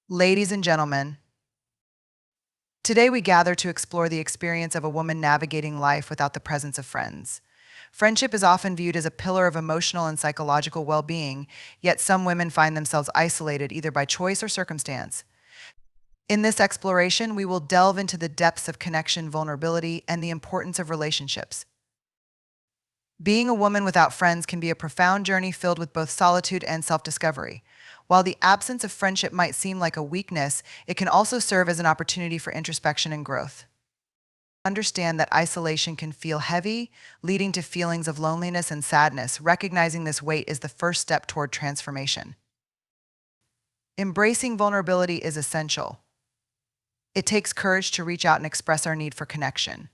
Ladies and gentlemen, today we gather to explore the experience of a woman navigating life without the presence of friends. Friendship is often viewed as a pillar of emotional and psychological well being, yet some women find themselves isolated either by choice or circumstance. In this exploration, we will delve into the depths of connection, vulnerability, and the importance of relationships. Being a woman without friends can be a profound journey filled with both solitude and self discovery. While the absence of friendship might seem like a weakness, it can also serve as an opportunity for introspection and growth. Understand that isolation can feel heavy, leading to feelings of loneliness and sadness. Recognizing this weight is the first step toward transformation. Embracing vulnerability is essential. It takes courage to reach out and express our need for connection.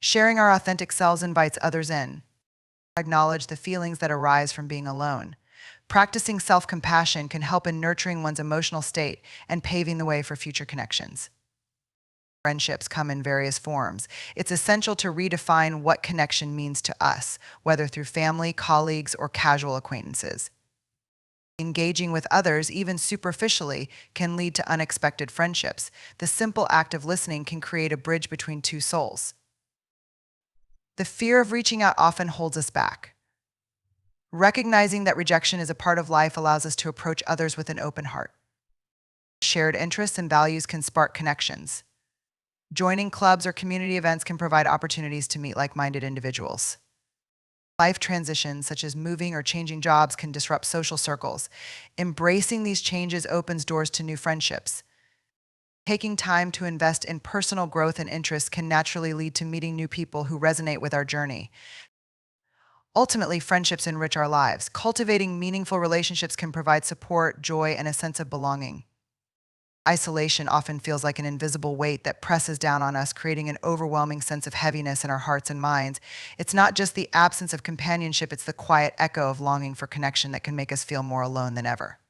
Sharing our authentic selves invites others in. Acknowledge the feelings that arise from being alone. Practicing self-compassion can help in nurturing one's emotional state and paving the way for future connections. Friendships come in various forms. It's essential to redefine what connection means to us, whether through family, colleagues, or casual acquaintances. Engaging with others, even superficially, can lead to unexpected friendships. The simple act of listening can create a bridge between two souls. The fear of reaching out often holds us back. Recognizing that rejection is a part of life allows us to approach others with an open heart. Shared interests and values can spark connections. Joining clubs or community events can provide opportunities to meet like-minded individuals. Life transitions, such as moving or changing jobs, can disrupt social circles. Embracing these changes opens doors to new friendships. Taking time to invest in personal growth and interests can naturally lead to meeting new people who resonate with our journey. Ultimately, friendships enrich our lives. Cultivating meaningful relationships can provide support, joy, and a sense of belonging. Isolation often feels like an invisible weight that presses down on us, creating an overwhelming sense of heaviness in our hearts and minds. It's not just the absence of companionship, it's the quiet echo of longing for connection that can make us feel more alone than ever.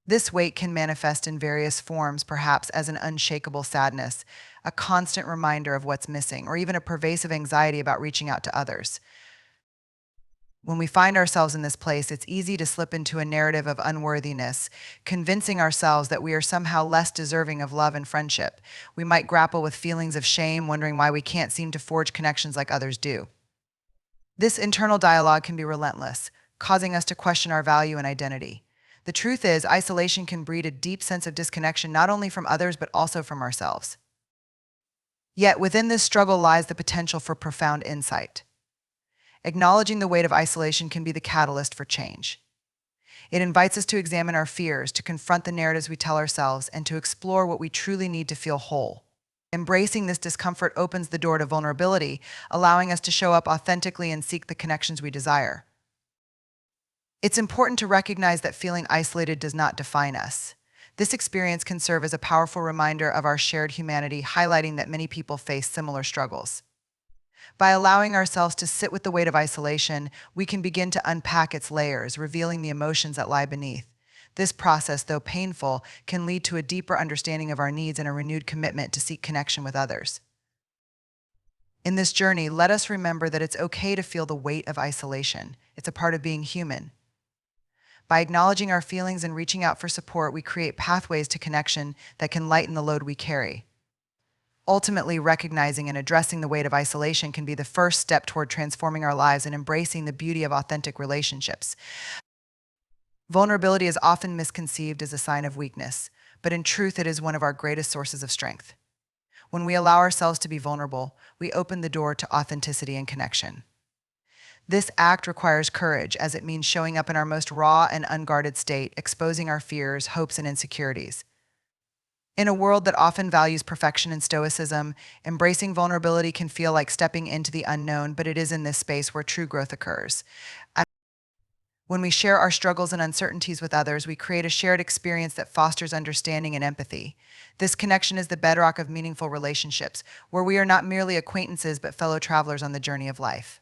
This weight can manifest in various forms, perhaps as an unshakable sadness, a constant reminder of what's missing, or even a pervasive anxiety about reaching out to others. When we find ourselves in this place, it's easy to slip into a narrative of unworthiness, convincing ourselves that we are somehow less deserving of love and friendship. We might grapple with feelings of shame, wondering why we can't seem to forge connections like others do. This internal dialogue can be relentless, causing us to question our value and identity. The truth is, isolation can breed a deep sense of disconnection not only from others but also from ourselves. Yet within this struggle lies the potential for profound insight. Acknowledging the weight of isolation can be the catalyst for change. It invites us to examine our fears, to confront the narratives we tell ourselves, and to explore what we truly need to feel whole. Embracing this discomfort opens the door to vulnerability, allowing us to show up authentically and seek the connections we desire. It's important to recognize that feeling isolated does not define us. This experience can serve as a powerful reminder of our shared humanity, highlighting that many people face similar struggles. By allowing ourselves to sit with the weight of isolation, we can begin to unpack its layers, revealing the emotions that lie beneath. This process, though painful, can lead to a deeper understanding of our needs and a renewed commitment to seek connection with others. In this journey, let us remember that it's okay to feel the weight of isolation. It's a part of being human. By acknowledging our feelings and reaching out for support, we create pathways to connection that can lighten the load we carry. Ultimately, recognizing and addressing the weight of isolation can be the first step toward transforming our lives and embracing the beauty of authentic relationships. Vulnerability is often misconceived as a sign of weakness, but in truth, it is one of our greatest sources of strength. When we allow ourselves to be vulnerable, we open the door to authenticity and connection. This act requires courage, as it means showing up in our most raw and unguarded state, exposing our fears, hopes, and insecurities. In a world that often values perfection and stoicism, embracing vulnerability can feel like stepping into the unknown, but it is in this space where true growth occurs. When we share our struggles and uncertainties with others, we create a shared experience that fosters understanding and empathy. This connection is the bedrock of meaningful relationships, where we are not merely acquaintances but fellow travelers on the journey of life.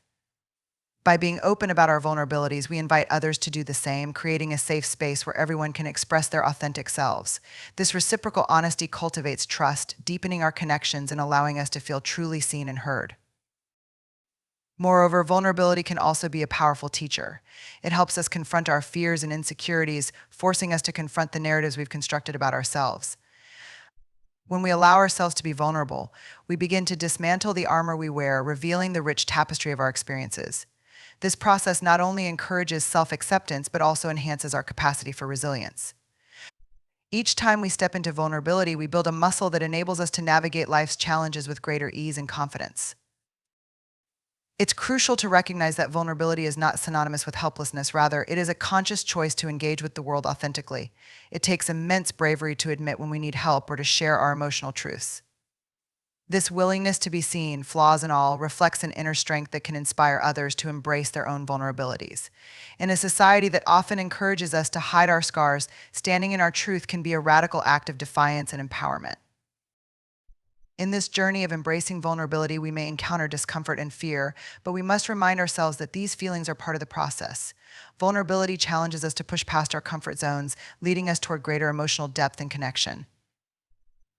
By being open about our vulnerabilities, we invite others to do the same, creating a safe space where everyone can express their authentic selves. This reciprocal honesty cultivates trust, deepening our connections and allowing us to feel truly seen and heard. Moreover, vulnerability can also be a powerful teacher. It helps us confront our fears and insecurities, forcing us to confront the narratives we've constructed about ourselves. When we allow ourselves to be vulnerable, we begin to dismantle the armor we wear, revealing the rich tapestry of our experiences. This process not only encourages self acceptance, but also enhances our capacity for resilience. Each time we step into vulnerability, we build a muscle that enables us to navigate life's challenges with greater ease and confidence. It's crucial to recognize that vulnerability is not synonymous with helplessness. Rather, it is a conscious choice to engage with the world authentically. It takes immense bravery to admit when we need help or to share our emotional truths. This willingness to be seen, flaws and all, reflects an inner strength that can inspire others to embrace their own vulnerabilities. In a society that often encourages us to hide our scars, standing in our truth can be a radical act of defiance and empowerment. In this journey of embracing vulnerability, we may encounter discomfort and fear, but we must remind ourselves that these feelings are part of the process. Vulnerability challenges us to push past our comfort zones, leading us toward greater emotional depth and connection.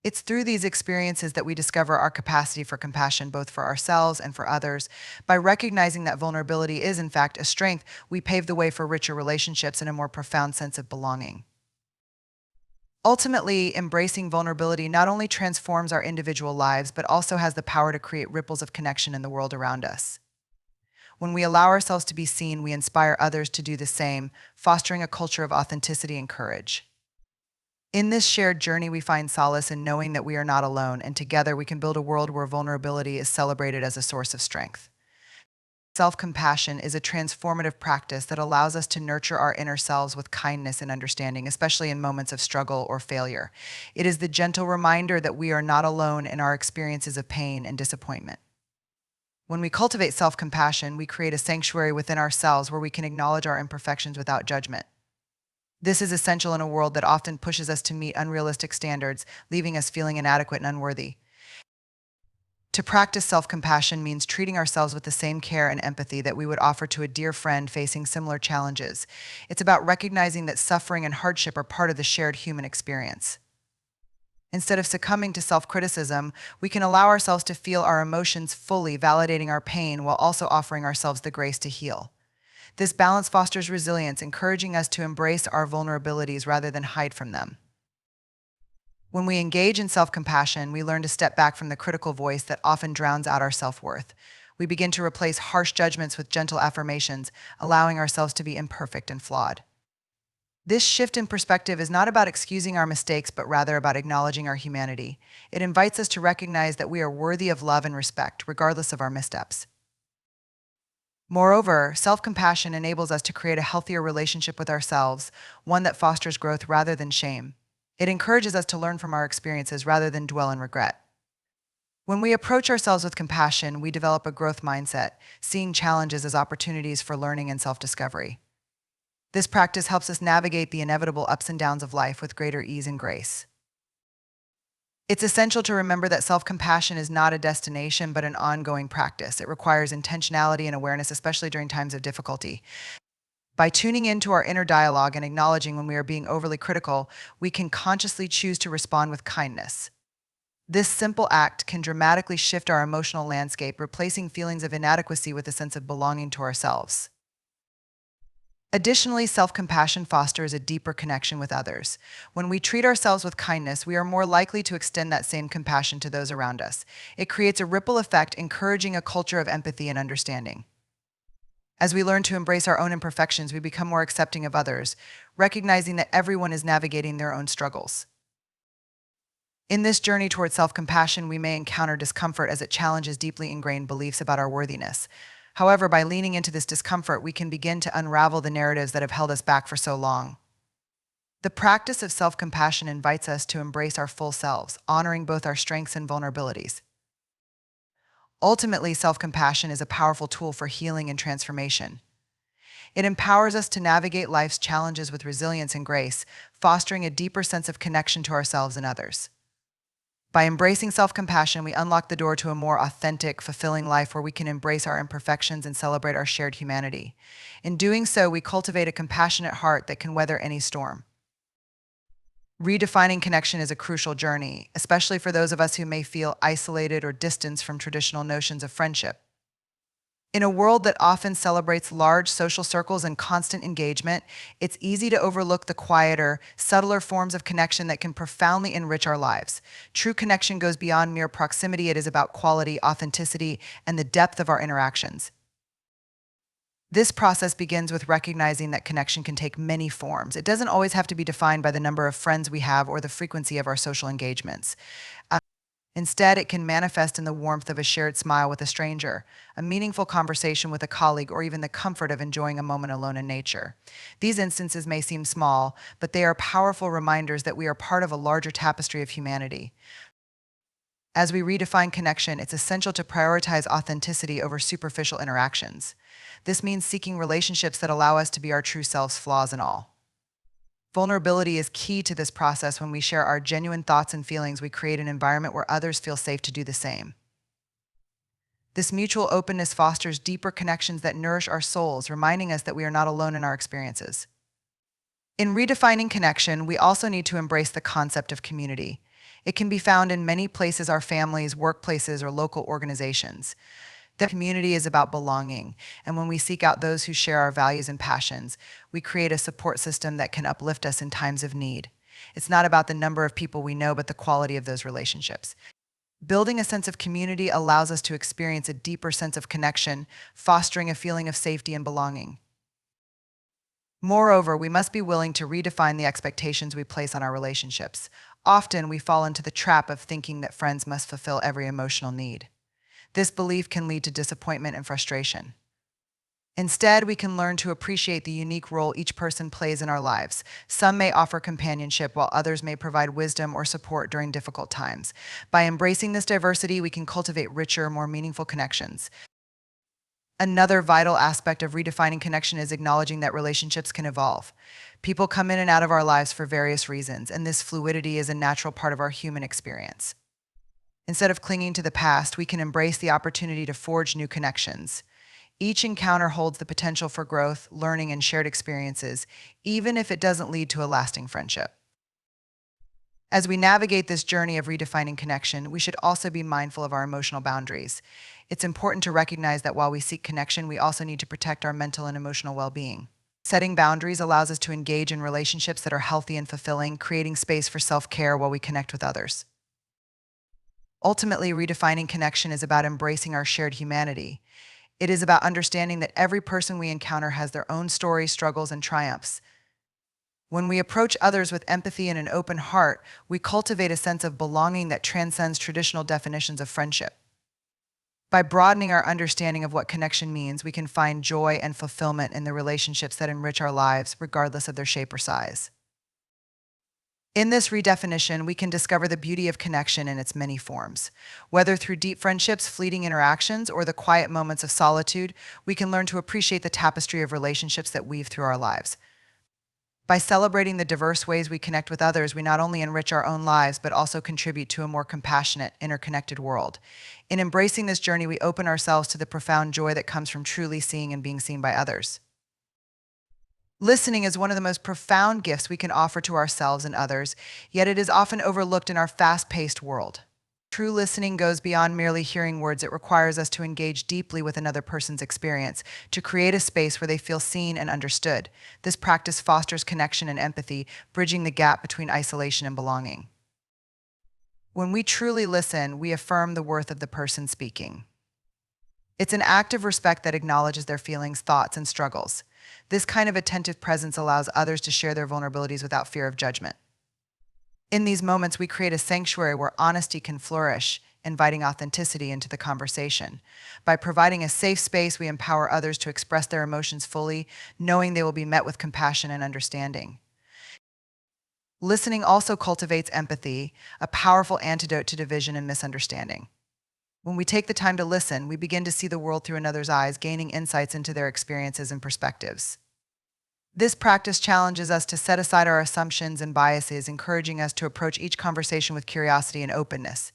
It's through these experiences that we discover our capacity for compassion, both for ourselves and for others. By recognizing that vulnerability is, in fact, a strength, we pave the way for richer relationships and a more profound sense of belonging. Ultimately, embracing vulnerability not only transforms our individual lives, but also has the power to create ripples of connection in the world around us. When we allow ourselves to be seen, we inspire others to do the same, fostering a culture of authenticity and courage. In this shared journey, we find solace in knowing that we are not alone, and together we can build a world where vulnerability is celebrated as a source of strength. Self-compassion is a transformative practice that allows us to nurture our inner selves with kindness and understanding, especially in moments of struggle or failure. It is the gentle reminder that we are not alone in our experiences of pain and disappointment. When we cultivate self-compassion, we create a sanctuary within ourselves where we can acknowledge our imperfections without judgment. This is essential in a world that often pushes us to meet unrealistic standards, leaving us feeling inadequate and unworthy. To practice self-compassion means treating ourselves with the same care and empathy that we would offer to a dear friend facing similar challenges. It's about recognizing that suffering and hardship are part of the shared human experience. Instead of succumbing to self-criticism, we can allow ourselves to feel our emotions fully, validating our pain while also offering ourselves the grace to heal. This balance fosters resilience, encouraging us to embrace our vulnerabilities rather than hide from them. When we engage in self-compassion, we learn to step back from the critical voice that often drowns out our self-worth. We begin to replace harsh judgments with gentle affirmations, allowing ourselves to be imperfect and flawed. This shift in perspective is not about excusing our mistakes, but rather about acknowledging our humanity. It invites us to recognize that we are worthy of love and respect, regardless of our missteps. Moreover, self-compassion enables us to create a healthier relationship with ourselves, one that fosters growth rather than shame. It encourages us to learn from our experiences rather than dwell in regret. When we approach ourselves with compassion, we develop a growth mindset, seeing challenges as opportunities for learning and self-discovery. This practice helps us navigate the inevitable ups and downs of life with greater ease and grace. It's essential to remember that self-compassion is not a destination, but an ongoing practice. It requires intentionality and awareness, especially during times of difficulty. By tuning into our inner dialogue and acknowledging when we are being overly critical, we can consciously choose to respond with kindness. This simple act can dramatically shift our emotional landscape, replacing feelings of inadequacy with a sense of belonging to ourselves. Additionally, self-compassion fosters a deeper connection with others. When we treat ourselves with kindness, we are more likely to extend that same compassion to those around us. It creates a ripple effect, encouraging a culture of empathy and understanding. As we learn to embrace our own imperfections, we become more accepting of others, recognizing that everyone is navigating their own struggles. In this journey towards self-compassion, we may encounter discomfort as it challenges deeply ingrained beliefs about our worthiness. However, by leaning into this discomfort, we can begin to unravel the narratives that have held us back for so long. The practice of self-compassion invites us to embrace our full selves, honoring both our strengths and vulnerabilities. Ultimately, self-compassion is a powerful tool for healing and transformation. It empowers us to navigate life's challenges with resilience and grace, fostering a deeper sense of connection to ourselves and others. By embracing self-compassion, we unlock the door to a more authentic, fulfilling life where we can embrace our imperfections and celebrate our shared humanity. In doing so, we cultivate a compassionate heart that can weather any storm. Redefining connection is a crucial journey, especially for those of us who may feel isolated or distanced from traditional notions of friendship. In a world that often celebrates large social circles and constant engagement, it's easy to overlook the quieter, subtler forms of connection that can profoundly enrich our lives. True connection goes beyond mere proximity, it is about quality, authenticity, and the depth of our interactions. This process begins with recognizing that connection can take many forms. It doesn't always have to be defined by the number of friends we have or the frequency of our social engagements. Instead, it can manifest in the warmth of a shared smile with a stranger, a meaningful conversation with a colleague, or even the comfort of enjoying a moment alone in nature. These instances may seem small, but they are powerful reminders that we are part of a larger tapestry of humanity. As we redefine connection, it's essential to prioritize authenticity over superficial interactions. This means seeking relationships that allow us to be our true selves, flaws and all. Vulnerability is key to this process. When we share our genuine thoughts and feelings, we create an environment where others feel safe to do the same. This mutual openness fosters deeper connections that nourish our souls, reminding us that we are not alone in our experiences. In redefining connection, we also need to embrace the concept of community. It can be found in many places: our families, workplaces, or local organizations. The community is about belonging, and when we seek out those who share our values and passions, we create a support system that can uplift us in times of need. It's not about the number of people we know, but the quality of those relationships. Building a sense of community allows us to experience a deeper sense of connection, fostering a feeling of safety and belonging. Moreover, we must be willing to redefine the expectations we place on our relationships. Often, we fall into the trap of thinking that friends must fulfill every emotional need. This belief can lead to disappointment and frustration. Instead, we can learn to appreciate the unique role each person plays in our lives. Some may offer companionship, while others may provide wisdom or support during difficult times. By embracing this diversity, we can cultivate richer, more meaningful connections. Another vital aspect of redefining connection is acknowledging that relationships can evolve. People come in and out of our lives for various reasons, and this fluidity is a natural part of our human experience. Instead of clinging to the past, we can embrace the opportunity to forge new connections. Each encounter holds the potential for growth, learning, and shared experiences, even if it doesn't lead to a lasting friendship. As we navigate this journey of redefining connection, we should also be mindful of our emotional boundaries. It's important to recognize that while we seek connection, we also need to protect our mental and emotional well-being. Setting boundaries allows us to engage in relationships that are healthy and fulfilling, creating space for self-care while we connect with others. Ultimately, redefining connection is about embracing our shared humanity. It is about understanding that every person we encounter has their own stories, struggles, and triumphs. When we approach others with empathy and an open heart, we cultivate a sense of belonging that transcends traditional definitions of friendship. By broadening our understanding of what connection means, we can find joy and fulfillment in the relationships that enrich our lives, regardless of their shape or size. In this redefinition, we can discover the beauty of connection in its many forms. Whether through deep friendships, fleeting interactions, or the quiet moments of solitude, we can learn to appreciate the tapestry of relationships that weave through our lives. By celebrating the diverse ways we connect with others, we not only enrich our own lives, but also contribute to a more compassionate, interconnected world. In embracing this journey, we open ourselves to the profound joy that comes from truly seeing and being seen by others. Listening is one of the most profound gifts we can offer to ourselves and others, yet it is often overlooked in our fast-paced world. True listening goes beyond merely hearing words. It requires us to engage deeply with another person's experience, to create a space where they feel seen and understood. This practice fosters connection and empathy, bridging the gap between isolation and belonging. When we truly listen, we affirm the worth of the person speaking. It's an act of respect that acknowledges their feelings, thoughts, and struggles. This kind of attentive presence allows others to share their vulnerabilities without fear of judgment. In these moments, we create a sanctuary where honesty can flourish, inviting authenticity into the conversation. By providing a safe space, we empower others to express their emotions fully, knowing they will be met with compassion and understanding. Listening also cultivates empathy, a powerful antidote to division and misunderstanding. When we take the time to listen, we begin to see the world through another's eyes, gaining insights into their experiences and perspectives. This practice challenges us to set aside our assumptions and biases, encouraging us to approach each conversation with curiosity and openness.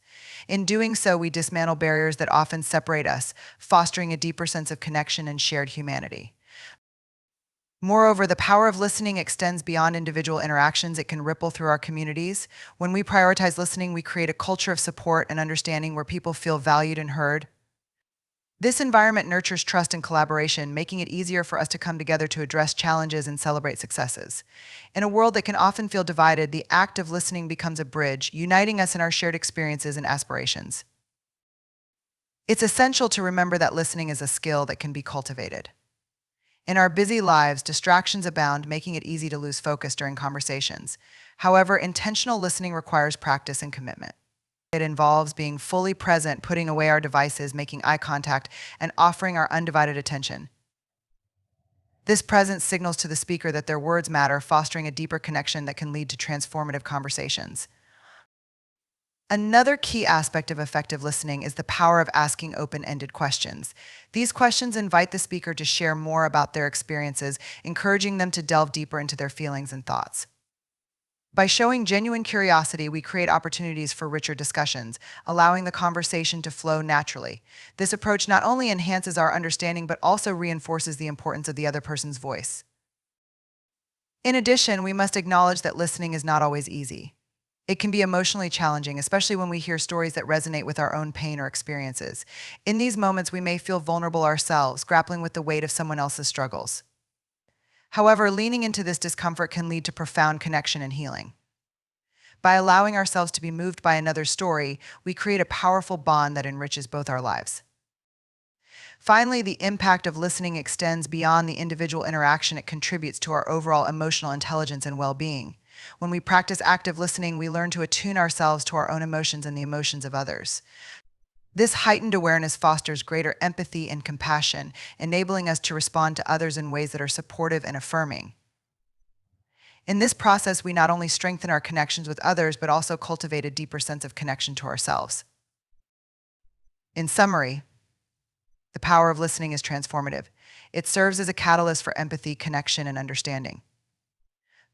In doing so, we dismantle barriers that often separate us, fostering a deeper sense of connection and shared humanity. Moreover, the power of listening extends beyond individual interactions. It can ripple through our communities. When we prioritize listening, we create a culture of support and understanding where people feel valued and heard. This environment nurtures trust and collaboration, making it easier for us to come together to address challenges and celebrate successes. In a world that can often feel divided, the act of listening becomes a bridge, uniting us in our shared experiences and aspirations. It's essential to remember that listening is a skill that can be cultivated. In our busy lives, distractions abound, making it easy to lose focus during conversations. However, intentional listening requires practice and commitment. It involves being fully present, putting away our devices, making eye contact, and offering our undivided attention. This presence signals to the speaker that their words matter, fostering a deeper connection that can lead to transformative conversations. Another key aspect of effective listening is the power of asking open-ended questions. These questions invite the speaker to share more about their experiences, encouraging them to delve deeper into their feelings and thoughts. By showing genuine curiosity, we create opportunities for richer discussions, allowing the conversation to flow naturally. This approach not only enhances our understanding, but also reinforces the importance of the other person's voice. In addition, we must acknowledge that listening is not always easy. It can be emotionally challenging, especially when we hear stories that resonate with our own pain or experiences. In these moments, we may feel vulnerable ourselves, grappling with the weight of someone else's struggles. However, leaning into this discomfort can lead to profound connection and healing. By allowing ourselves to be moved by another's story, we create a powerful bond that enriches both our lives. Finally, the impact of listening extends beyond the individual interaction. It contributes to our overall emotional intelligence and well-being. When we practice active listening, we learn to attune ourselves to our own emotions and the emotions of others. This heightened awareness fosters greater empathy and compassion, enabling us to respond to others in ways that are supportive and affirming. In this process, we not only strengthen our connections with others, but also cultivate a deeper sense of connection to ourselves. In summary, the power of listening is transformative. It serves as a catalyst for empathy, connection, and understanding.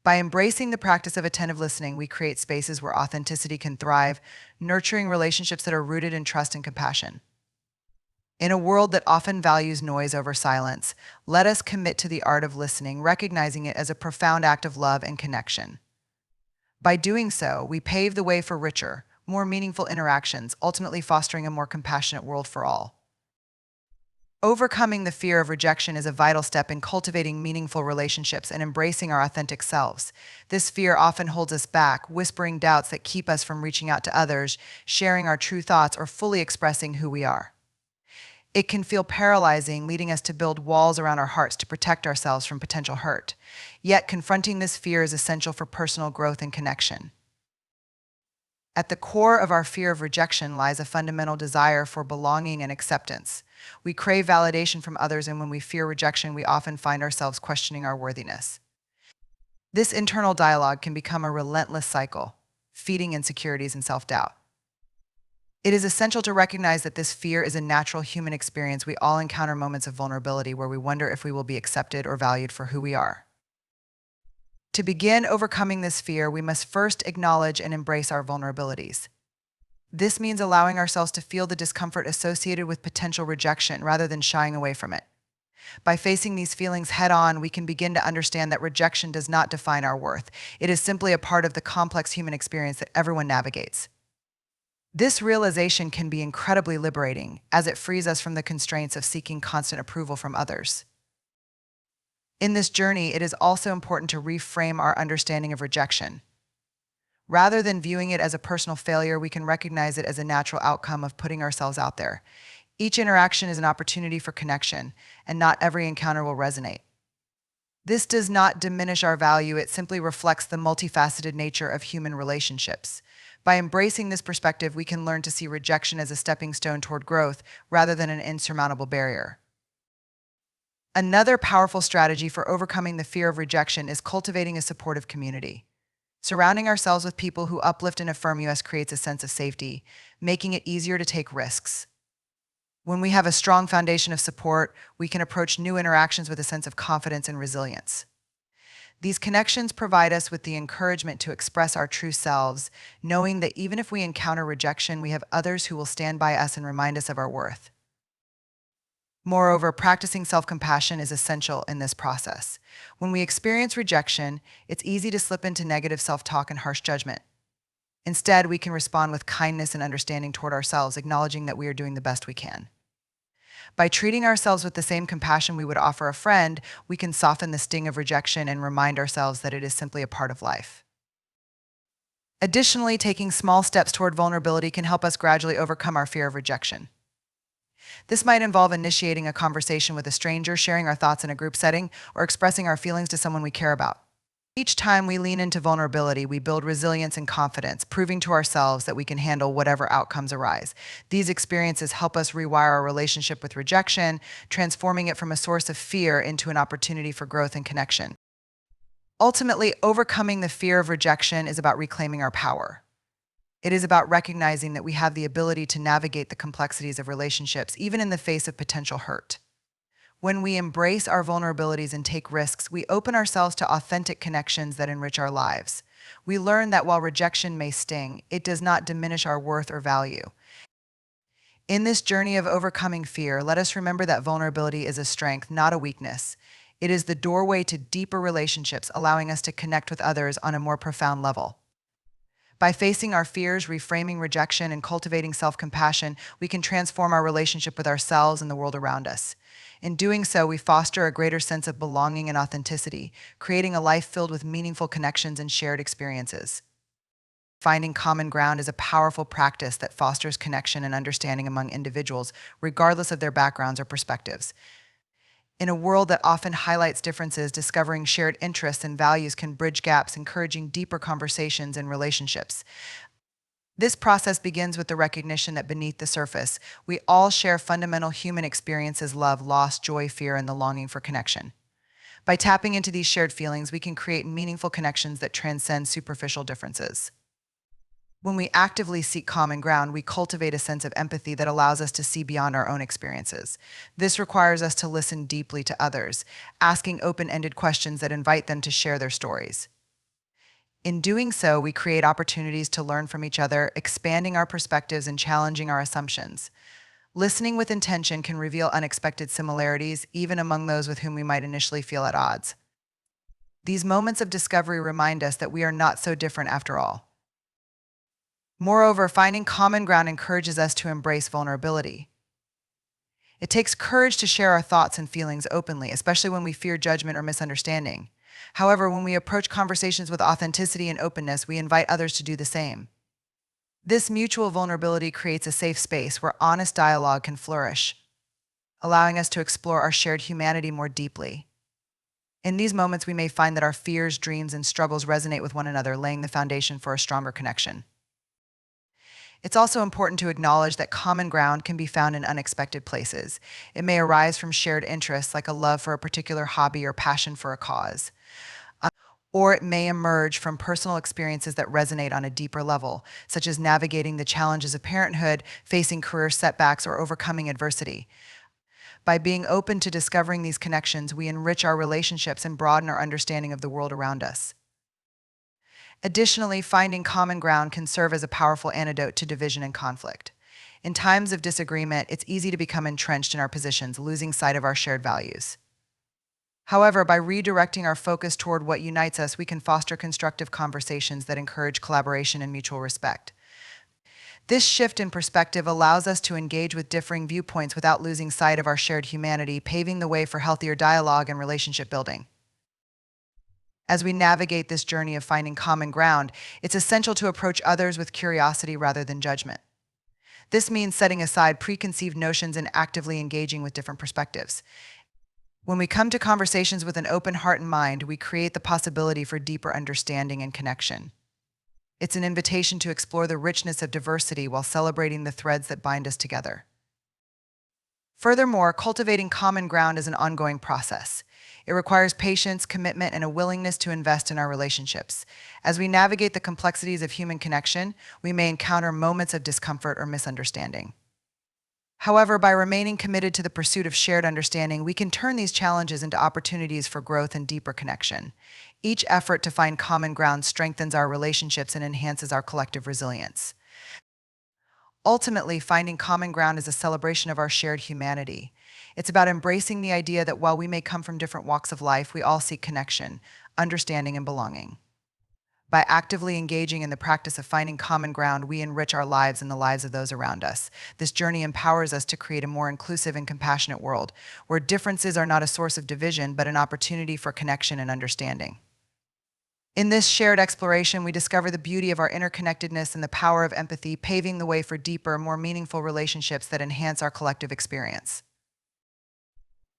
By embracing the practice of attentive listening, we create spaces where authenticity can thrive, nurturing relationships that are rooted in trust and compassion. In a world that often values noise over silence, let us commit to the art of listening, recognizing it as a profound act of love and connection. By doing so, we pave the way for richer, more meaningful interactions, ultimately fostering a more compassionate world for all. Overcoming the fear of rejection is a vital step in cultivating meaningful relationships and embracing our authentic selves. This fear often holds us back, whispering doubts that keep us from reaching out to others, sharing our true thoughts, or fully expressing who we are. It can feel paralyzing, leading us to build walls around our hearts to protect ourselves from potential hurt. Yet, confronting this fear is essential for personal growth and connection. At the core of our fear of rejection lies a fundamental desire for belonging and acceptance. We crave validation from others, and when we fear rejection, we often find ourselves questioning our worthiness. This internal dialogue can become a relentless cycle, feeding insecurities and self-doubt. It is essential to recognize that this fear is a natural human experience. We all encounter moments of vulnerability where we wonder if we will be accepted or valued for who we are. To begin overcoming this fear, we must first acknowledge and embrace our vulnerabilities. This means allowing ourselves to feel the discomfort associated with potential rejection rather than shying away from it. By facing these feelings head-on, we can begin to understand that rejection does not define our worth. It is simply a part of the complex human experience that everyone navigates. This realization can be incredibly liberating, as it frees us from the constraints of seeking constant approval from others. In this journey, it is also important to reframe our understanding of rejection. Rather than viewing it as a personal failure, we can recognize it as a natural outcome of putting ourselves out there. Each interaction is an opportunity for connection, and not every encounter will resonate. This does not diminish our value, it simply reflects the multifaceted nature of human relationships. By embracing this perspective, we can learn to see rejection as a stepping stone toward growth rather than an insurmountable barrier. Another powerful strategy for overcoming the fear of rejection is cultivating a supportive community. Surrounding ourselves with people who uplift and affirm us creates a sense of safety, making it easier to take risks. When we have a strong foundation of support, we can approach new interactions with a sense of confidence and resilience. These connections provide us with the encouragement to express our true selves, knowing that even if we encounter rejection, we have others who will stand by us and remind us of our worth. Moreover, practicing self-compassion is essential in this process. When we experience rejection, it's easy to slip into negative self-talk and harsh judgment. Instead, we can respond with kindness and understanding toward ourselves, acknowledging that we are doing the best we can. By treating ourselves with the same compassion we would offer a friend, we can soften the sting of rejection and remind ourselves that it is simply a part of life. Additionally, taking small steps toward vulnerability can help us gradually overcome our fear of rejection. This might involve initiating a conversation with a stranger, sharing our thoughts in a group setting, or expressing our feelings to someone we care about. Each time we lean into vulnerability, we build resilience and confidence, proving to ourselves that we can handle whatever outcomes arise. These experiences help us rewire our relationship with rejection, transforming it from a source of fear into an opportunity for growth and connection. Ultimately, overcoming the fear of rejection is about reclaiming our power. It is about recognizing that we have the ability to navigate the complexities of relationships, even in the face of potential hurt. When we embrace our vulnerabilities and take risks, we open ourselves to authentic connections that enrich our lives. We learn that while rejection may sting, it does not diminish our worth or value. In this journey of overcoming fear, let us remember that vulnerability is a strength, not a weakness. It is the doorway to deeper relationships, allowing us to connect with others on a more profound level. By facing our fears, reframing rejection, and cultivating self-compassion, we can transform our relationship with ourselves and the world around us. In doing so, we foster a greater sense of belonging and authenticity, creating a life filled with meaningful connections and shared experiences. Finding common ground is a powerful practice that fosters connection and understanding among individuals, regardless of their backgrounds or perspectives. In a world that often highlights differences, discovering shared interests and values can bridge gaps, encouraging deeper conversations and relationships. This process begins with the recognition that beneath the surface, we all share fundamental human experiences: love, loss, joy, fear, and the longing for connection. By tapping into these shared feelings, we can create meaningful connections that transcend superficial differences. When we actively seek common ground, we cultivate a sense of empathy that allows us to see beyond our own experiences. This requires us to listen deeply to others, asking open-ended questions that invite them to share their stories. In doing so, we create opportunities to learn from each other, expanding our perspectives and challenging our assumptions. Listening with intention can reveal unexpected similarities, even among those with whom we might initially feel at odds. These moments of discovery remind us that we are not so different after all. Moreover, finding common ground encourages us to embrace vulnerability. It takes courage to share our thoughts and feelings openly, especially when we fear judgment or misunderstanding. However, when we approach conversations with authenticity and openness, we invite others to do the same. This mutual vulnerability creates a safe space where honest dialogue can flourish, allowing us to explore our shared humanity more deeply. In these moments, we may find that our fears, dreams, and struggles resonate with one another, laying the foundation for a stronger connection. It's also important to acknowledge that common ground can be found in unexpected places. It may arise from shared interests, like a love for a particular hobby or passion for a cause. Or it may emerge from personal experiences that resonate on a deeper level, such as navigating the challenges of parenthood, facing career setbacks, or overcoming adversity. By being open to discovering these connections, we enrich our relationships and broaden our understanding of the world around us. Additionally, finding common ground can serve as a powerful antidote to division and conflict. In times of disagreement, it's easy to become entrenched in our positions, losing sight of our shared values. However, by redirecting our focus toward what unites us, we can foster constructive conversations that encourage collaboration and mutual respect. This shift in perspective allows us to engage with differing viewpoints without losing sight of our shared humanity, paving the way for healthier dialogue and relationship building. As we navigate this journey of finding common ground, it's essential to approach others with curiosity rather than judgment. This means setting aside preconceived notions and actively engaging with different perspectives. When we come to conversations with an open heart and mind, we create the possibility for deeper understanding and connection. It's an invitation to explore the richness of diversity while celebrating the threads that bind us together. Furthermore, cultivating common ground is an ongoing process. It requires patience, commitment, and a willingness to invest in our relationships. As we navigate the complexities of human connection, we may encounter moments of discomfort or misunderstanding. However, by remaining committed to the pursuit of shared understanding, we can turn these challenges into opportunities for growth and deeper connection. Each effort to find common ground strengthens our relationships and enhances our collective resilience. Ultimately, finding common ground is a celebration of our shared humanity. It's about embracing the idea that while we may come from different walks of life, we all seek connection, understanding, and belonging. By actively engaging in the practice of finding common ground, we enrich our lives and the lives of those around us. This journey empowers us to create a more inclusive and compassionate world, where differences are not a source of division, but an opportunity for connection and understanding. In this shared exploration, we discover the beauty of our interconnectedness and the power of empathy, paving the way for deeper, more meaningful relationships that enhance our collective experience.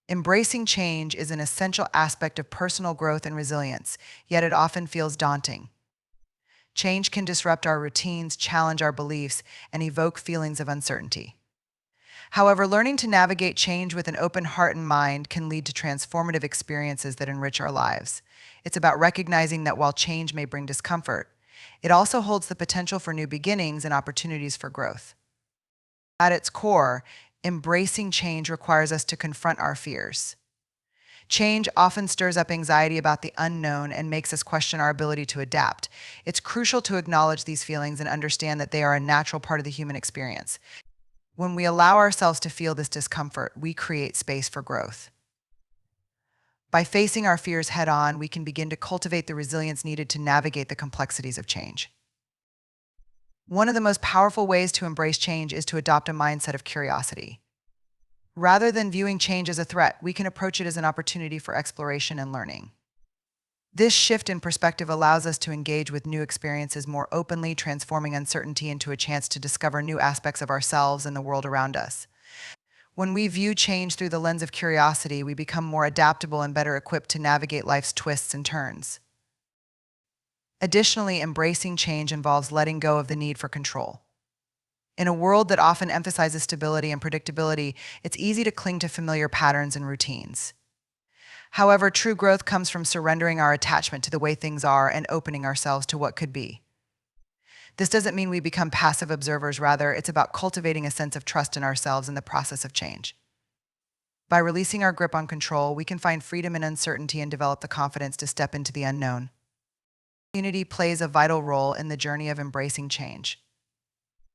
Embracing change is an essential aspect of personal growth and resilience, yet it often feels daunting. Change can disrupt our routines, challenge our beliefs, and evoke feelings of uncertainty. However, learning to navigate change with an open heart and mind can lead to transformative experiences that enrich our lives. It's about recognizing that while change may bring discomfort, it also holds the potential for new beginnings and opportunities for growth. At its core, embracing change requires us to confront our fears. Change often stirs up anxiety about the unknown and makes us question our ability to adapt. It's crucial to acknowledge these feelings and understand that they are a natural part of the human experience. When we allow ourselves to feel this discomfort, we create space for growth. By facing our fears head on, we can begin to cultivate the resilience needed to navigate the complexities of change. One of the most powerful ways to embrace change is to adopt a mindset of curiosity. Rather than viewing change as a threat, we can approach it as an opportunity for exploration and learning. This shift in perspective allows us to engage with new experiences more openly, transforming uncertainty into a chance to discover new aspects of ourselves and the world around us. When we view change through the lens of curiosity, we become more adaptable and better equipped to navigate life's twists and turns. Additionally, embracing change involves letting go of the need for control. In a world that often emphasizes stability and predictability, it's easy to cling to familiar patterns and routines. However, true growth comes from surrendering our attachment to the way things are and opening ourselves to what could be. This doesn't mean we become passive observers, rather, it's about cultivating a sense of trust in ourselves in the process of change. By releasing our grip on control, we can find freedom in uncertainty and develop the confidence to step into the unknown. Community plays a vital role in the journey of embracing change.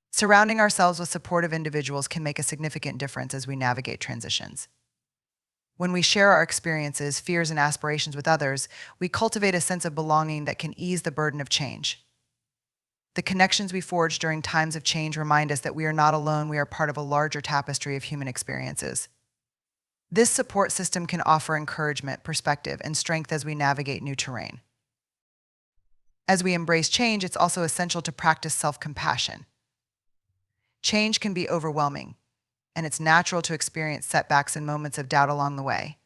Surrounding ourselves with supportive individuals can make a significant difference as we navigate transitions. When we share our experiences, fears, and aspirations with others, we cultivate a sense of belonging that can ease the burden of change. The connections we forge during times of change remind us that we are not alone, we are part of a larger tapestry of human experiences. This support system can offer encouragement, perspective, and strength as we navigate new terrain. As we embrace change, it's also essential to practice self-compassion. Change can be overwhelming, and it's natural to experience setbacks and moments of doubt along the way.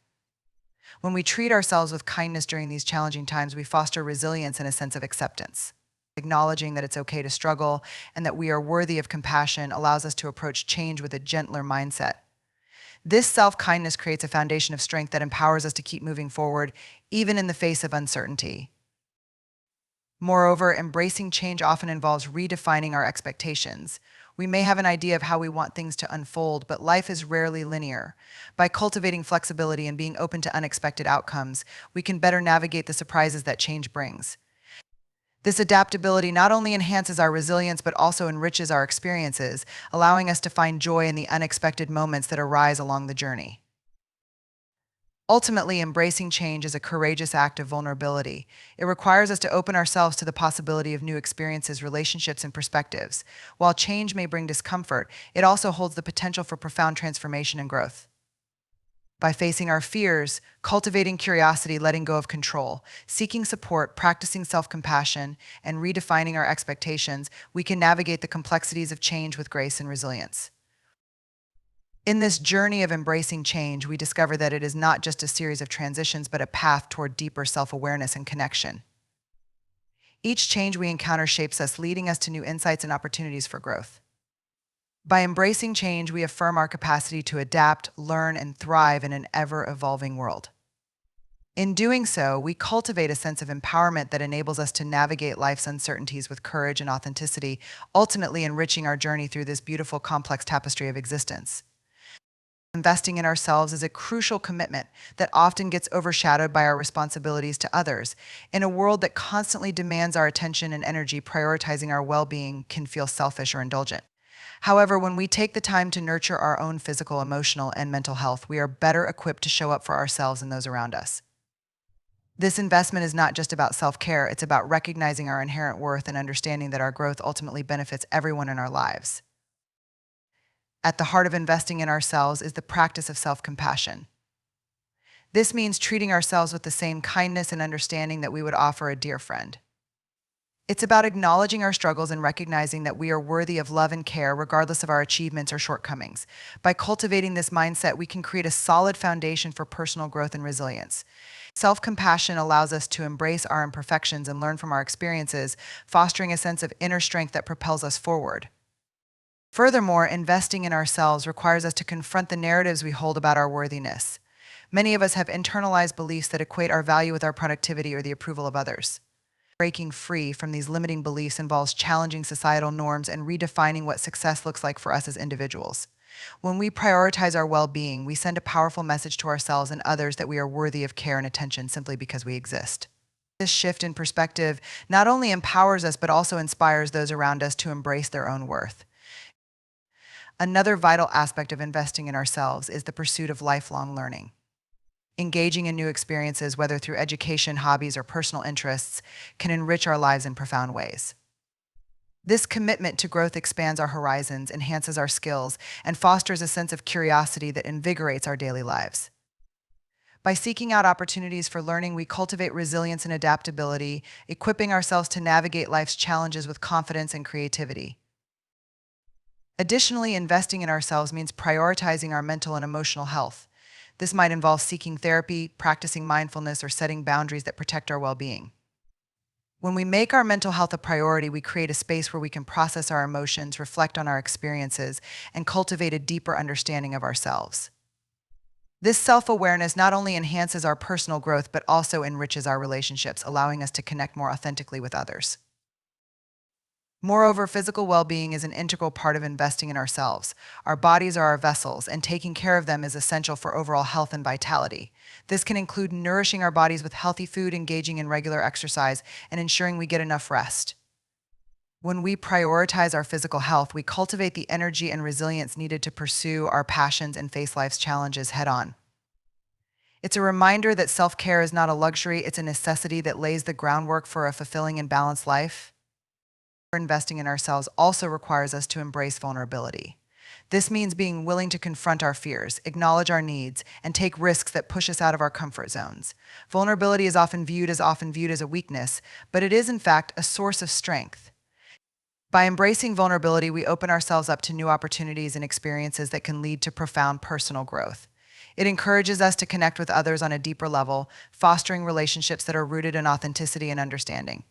When we treat ourselves with kindness during these challenging times, we foster resilience and a sense of acceptance. Acknowledging that it's okay to struggle and that we are worthy of compassion allows us to approach change with a gentler mindset. This self-kindness creates a foundation of strength that empowers us to keep moving forward, even in the face of uncertainty. Moreover, embracing change often involves redefining our expectations. We may have an idea of how we want things to unfold, but life is rarely linear. By cultivating flexibility and being open to unexpected outcomes, we can better navigate the surprises that change brings. This adaptability not only enhances our resilience, but also enriches our experiences, allowing us to find joy in the unexpected moments that arise along the journey. Ultimately, embracing change is a courageous act of vulnerability. It requires us to open ourselves to the possibility of new experiences, relationships, and perspectives. While change may bring discomfort, it also holds the potential for profound transformation and growth. By facing our fears, cultivating curiosity, letting go of control, seeking support, practicing self-compassion, and redefining our expectations, we can navigate the complexities of change with grace and resilience. In this journey of embracing change, we discover that it is not just a series of transitions, but a path toward deeper self-awareness and connection. Each change we encounter shapes us, leading us to new insights and opportunities for growth. By embracing change, we affirm our capacity to adapt, learn, and thrive in an ever-evolving world. In doing so, we cultivate a sense of empowerment that enables us to navigate life's uncertainties with courage and authenticity, ultimately enriching our journey through this beautiful, complex tapestry of existence. Investing in ourselves is a crucial commitment that often gets overshadowed by our responsibilities to others. In a world that constantly demands our attention and energy, prioritizing our well-being can feel selfish or indulgent. However, when we take the time to nurture our own physical, emotional, and mental health, we are better equipped to show up for ourselves and those around us. This investment is not just about self-care, it's about recognizing our inherent worth and understanding that our growth ultimately benefits everyone in our lives. At the heart of investing in ourselves is the practice of self-compassion. This means treating ourselves with the same kindness and understanding that we would offer a dear friend. It's about acknowledging our struggles and recognizing that we are worthy of love and care regardless of our achievements or shortcomings. By cultivating this mindset, we can create a solid foundation for personal growth and resilience. Self-compassion allows us to embrace our imperfections and learn from our experiences, fostering a sense of inner strength that propels us forward. Furthermore, investing in ourselves requires us to confront the narratives we hold about our worthiness. Many of us have internalized beliefs that equate our value with our productivity or the approval of others. Breaking free from these limiting beliefs involves challenging societal norms and redefining what success looks like for us as individuals. When we prioritize our well-being, we send a powerful message to ourselves and others that we are worthy of care and attention simply because we exist. This shift in perspective not only empowers us but also inspires those around us to embrace their own worth. Another vital aspect of investing in ourselves is the pursuit of lifelong learning. Engaging in new experiences, whether through education, hobbies, or personal interests, can enrich our lives in profound ways. This commitment to growth expands our horizons, enhances our skills, and fosters a sense of curiosity that invigorates our daily lives. By seeking out opportunities for learning, we cultivate resilience and adaptability, equipping ourselves to navigate life's challenges with confidence and creativity. Additionally, investing in ourselves means prioritizing our mental and emotional health. This might involve seeking therapy, practicing mindfulness, or setting boundaries that protect our well-being. When we make our mental health a priority, we create a space where we can process our emotions, reflect on our experiences, and cultivate a deeper understanding of ourselves. This self-awareness not only enhances our personal growth, but also enriches our relationships, allowing us to connect more authentically with others. Moreover, physical well-being is an integral part of investing in ourselves. Our bodies are our vessels, and taking care of them is essential for overall health and vitality. This can include nourishing our bodies with healthy food, engaging in regular exercise, and ensuring we get enough rest. When we prioritize our physical health, we cultivate the energy and resilience needed to pursue our passions and face life's challenges head-on. It's a reminder that self-care is not a luxury, it's a necessity that lays the groundwork for a fulfilling and balanced life. Investing in ourselves also requires us to embrace vulnerability. This means being willing to confront our fears, acknowledge our needs, and take risks that push us out of our comfort zones. Vulnerability is often viewed as a weakness, but it is in fact a source of strength. By embracing vulnerability, we open ourselves up to new opportunities and experiences that can lead to profound personal growth. It encourages us to connect with others on a deeper level, fostering relationships that are rooted in authenticity and understanding.